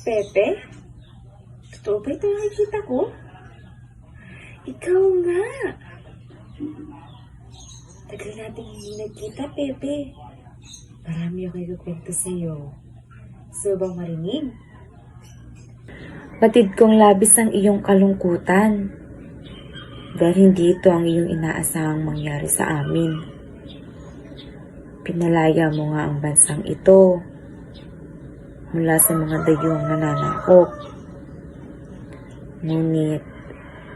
Pepe? Totoo ba ito nakikita ko? Ikaw nga! Tagal natin hindi nagkita, Pepe. Marami ako ikukwento sa'yo. Gusto bang marinig? Batid kong labis ang iyong kalungkutan dahil hindi ito ang iyong inaasahang mangyari sa amin. Pinalaya mo nga ang bansang ito mula sa mga dayong nananakop. Ngunit,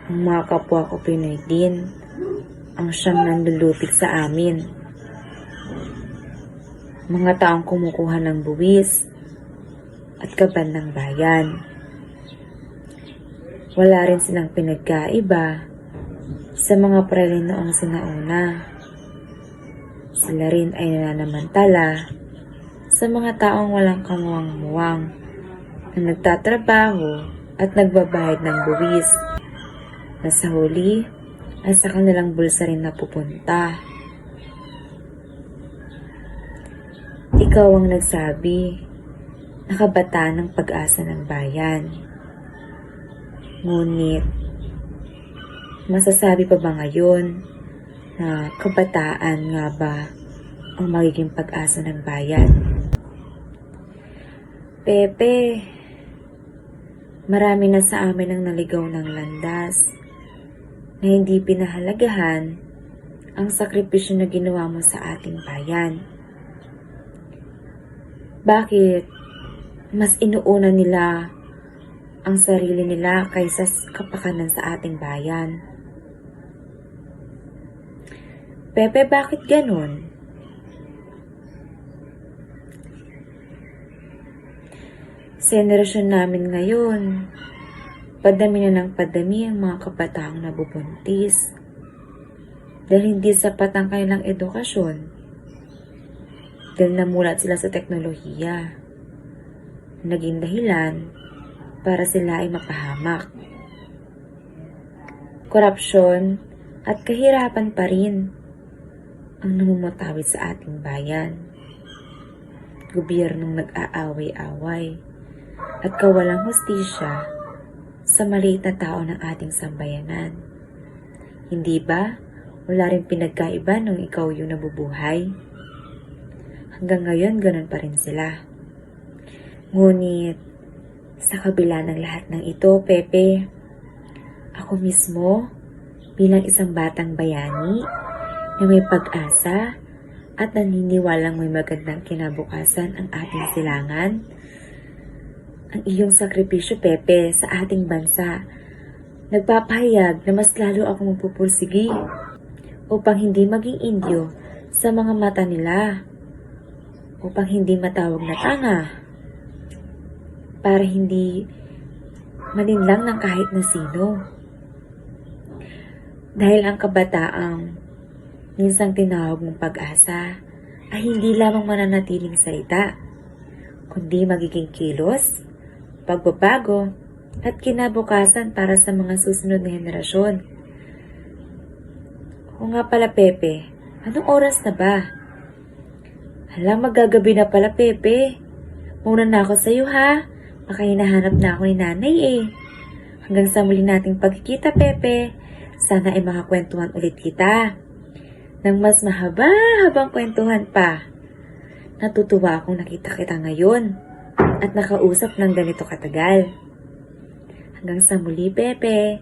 ang mga kapwa ko Pinoy din ang siyang nandulupit sa amin. Mga taong kumukuha ng buwis at kaban ng bayan. Wala rin silang pinagkaiba sa mga prelin noong sinauna. Sila rin ay nananamantala sa mga taong walang kamuwang-muwang na nagtatrabaho at nagbabayad ng buwis na sa huli ay sa kanilang bulsa rin napupunta. Ikaw ang nagsabi na kabataan ng pag-asa ng bayan. Ngunit, masasabi pa ba ngayon na kabataan nga ba ang magiging pag-asa ng bayan? Pepe, marami na sa amin ang naligaw ng landas na hindi pinahalagahan ang sakripisyo na ginawa mo sa ating bayan. Bakit mas inuuna nila ang sarili nila kaysa kapakanan sa ating bayan? Pepe, bakit ganun? Sa henerasyon namin ngayon, padami na ng padami ang mga kabataang nabubuntis dahil hindi sapat ang kanilang edukasyon dahil namulat sila sa teknolohiya. Naging dahilan para sila ay mapahamak. Korupsyon at kahirapan pa rin ang namumutawid sa ating bayan. Gobyernong nag-aaway-away at kawalang hustisya sa maliit na tao ng ating sambayanan. Hindi ba wala rin pinagkaiba nung ikaw yung nabubuhay? Hanggang ngayon, ganun pa rin sila. Ngunit, sa kabila ng lahat ng ito, Pepe, ako mismo, bilang isang batang bayani na may pag-asa at naniniwalang may magandang kinabukasan ang ating silangan, ang iyong sakripisyo, Pepe, sa ating bansa, nagpapahayag na mas lalo ako magpupursigi upang hindi maging Indyo sa mga mata nila, upang hindi matawag na tanga, para hindi malinlang ng kahit na sino. Dahil ang kabataang minsang tinawag mong pag-asa ay hindi lamang mananatiling salita, kundi magiging kilos, pagbabago, at kinabukasan para sa mga susunod na henerasyon. O nga pala, Pepe, anong oras na ba? Hala, magagabi na pala, Pepe. Muna na ako sa'yo, ha? Baka hinahanap na ako ni nanay, eh. Hanggang sa muli nating pagkikita, Pepe. Sana ay makakwentuhan ulit kita ng mas mahaba-habang kwentuhan pa. Natutuwa akong nakita kita ngayon at nakausap ng ganito katagal. Hanggang sa muli, Pepe.